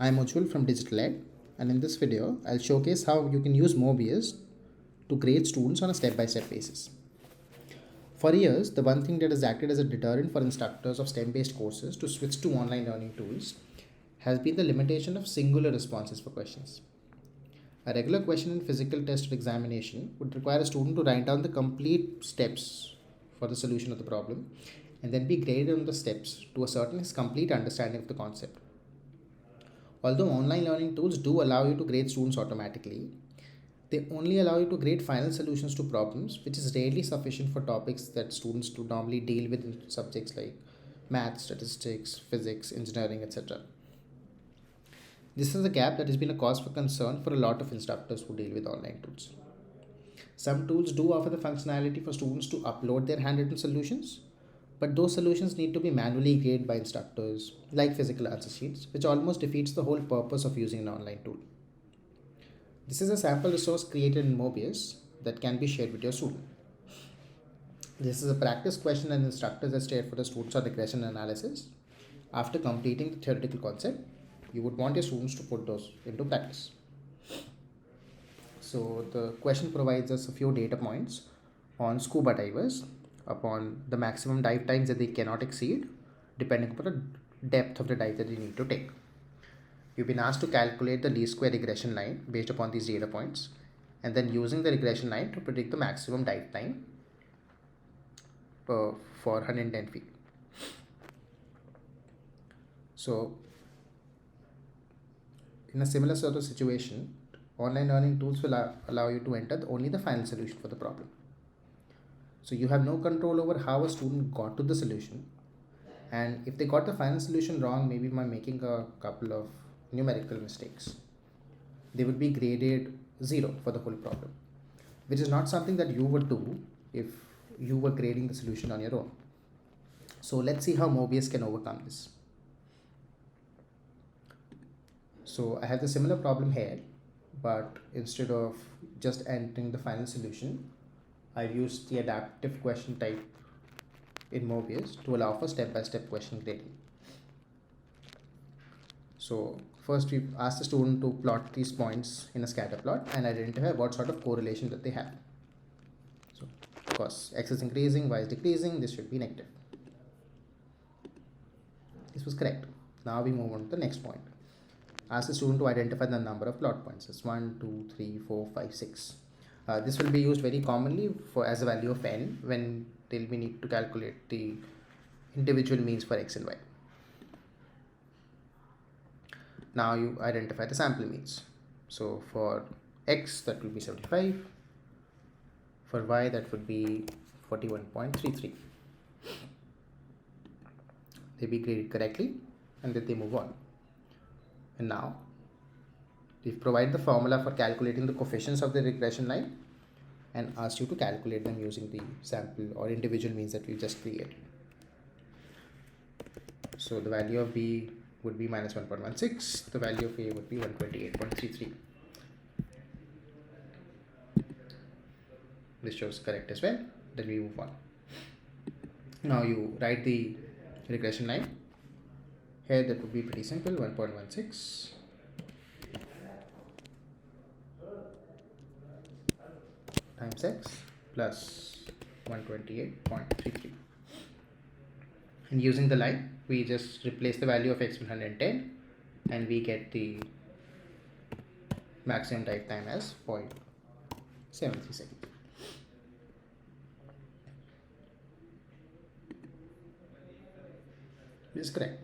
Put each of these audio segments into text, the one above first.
I am Ujjwal from Digital Ed, and in this video, I'll showcase how you can use Möbius to grade students on a step-by-step basis. For years, the one thing that has acted as a deterrent for instructors of STEM-based courses to switch to online learning tools has been the limitation of singular responses for questions. A regular question in physical test or examination would require a student to write down the complete steps for the solution of the problem and then be graded on the steps to ascertain his complete understanding of the concept. Although online learning tools do allow you to grade students automatically, they only allow you to grade final solutions to problems, which is rarely sufficient for topics that students do normally deal with in subjects like math, statistics, physics, engineering, etc. This is a gap that has been a cause for concern for a lot of instructors who deal with online tools. Some tools do offer the functionality for students to upload their handwritten solutions, but those solutions need to be manually graded by instructors, like physical answer sheets, which almost defeats the whole purpose of using an online tool. This is a sample resource created in Möbius that can be shared with your student. This is a practice question and instructors have shared for the students on regression analysis. After completing the theoretical concept, you would want your students to put those into practice. So the question provides us a few data points on scuba divers upon the maximum dive times that they cannot exceed depending upon the depth of the dive that they need to take. You've been asked to calculate the least square regression line based upon these data points and then using the regression line to predict the maximum dive time for 110 feet. So in a similar sort of situation, online learning tools will allow you to enter only the final solution for the problem. So you have no control over how a student got to the solution, and if they got the final solution wrong, maybe by making a couple of numerical mistakes, they would be graded 0 for the whole problem, which is not something that you would do if you were grading the solution on your own. So let's see how Möbius can overcome this. So I have the similar problem here, but instead of just entering the final solution, I've used the adaptive question type in Möbius to allow for step-by-step question grading. So first we ask the student to plot these points in a scatter plot and identify what sort of correlation that they have. So of course, x is increasing, y is decreasing, this should be negative. This was correct. Now we move on to the next point. Ask the student to identify the number of plot points. It's 1, 2, 3, 4, 5, 6. This will be used very commonly for as a value of n when we need to calculate the individual means for x and y. Now you identify the sample means. So for x that will be 75, for y that would be 41.33. They be graded correctly and then they move on. And now we've provided the formula for calculating the coefficients of the regression line and asked you to calculate them using the sample or individual means that we just created. So the value of b would be minus 1.16, the value of a would be 128.33. This shows correct as well. Then we move on. Now you write the regression line. Here that would be pretty simple, 1.16 times x plus 128.33. And using the line, we just replace the value of x with 110 and we get the maximum dive time as 0.73 seconds. This is correct.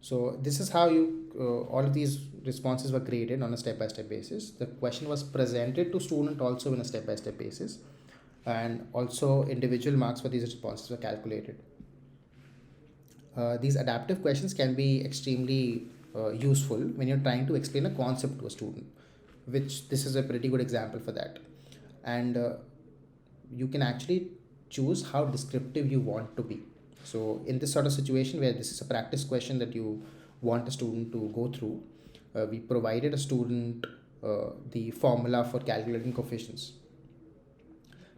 So this is how all of these responses were graded on a step-by-step basis. The question was presented to student also in a step-by-step basis, and also individual marks for these responses were calculated. These adaptive questions can be extremely useful when you're trying to explain a concept to a student, which this is a pretty good example for that. And you can actually choose how descriptive you want to be. So in this sort of situation where this is a practice question that you want a student to go through, we provided a student the formula for calculating coefficients.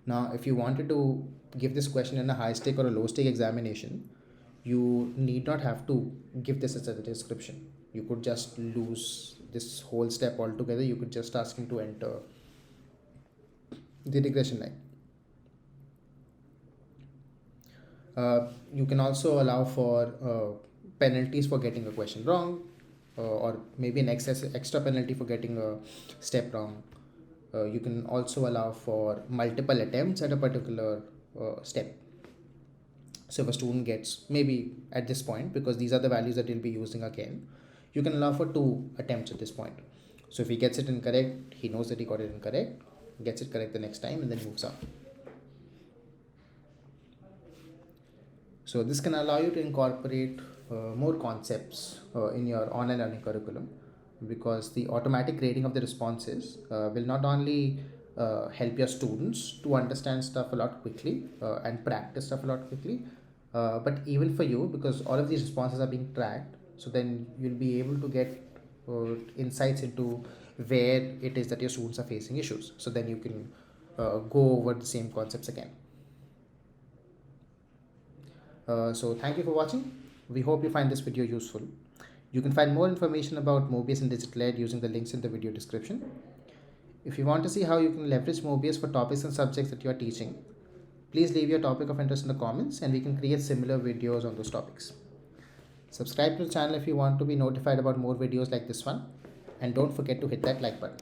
Now, if you wanted to give this question in a high stake or a low stake examination, you need not have to give this as a description. You could just lose this whole step altogether. You could just ask him to enter the regression line. You can also allow for penalties for getting a question wrong, or maybe an extra penalty for getting a step wrong. You can also allow for multiple attempts at a particular step. So if a student gets, maybe at this point, because these are the values that you'll be using again, you can allow for 2 attempts at this point. So if he gets it incorrect, he knows that he got it incorrect, gets it correct the next time, and then moves on. So this can allow you to incorporate more concepts in your online learning curriculum, because the automatic grading of the responses will not only help your students to understand stuff a lot quickly and practice stuff a lot quickly, but even for you, because all of these responses are being tracked, so then you'll be able to get insights into where it is that your students are facing issues. So then you can go over the same concepts again. So thank you for watching. We hope you find this video useful. You can find more information about Möbius and Digital Ed using the links in the video description. If you want to see how you can leverage Möbius for topics and subjects that you are teaching, please leave your topic of interest in the comments and we can create similar videos on those topics. Subscribe to the channel if you want to be notified about more videos like this one, and don't forget to hit that like button.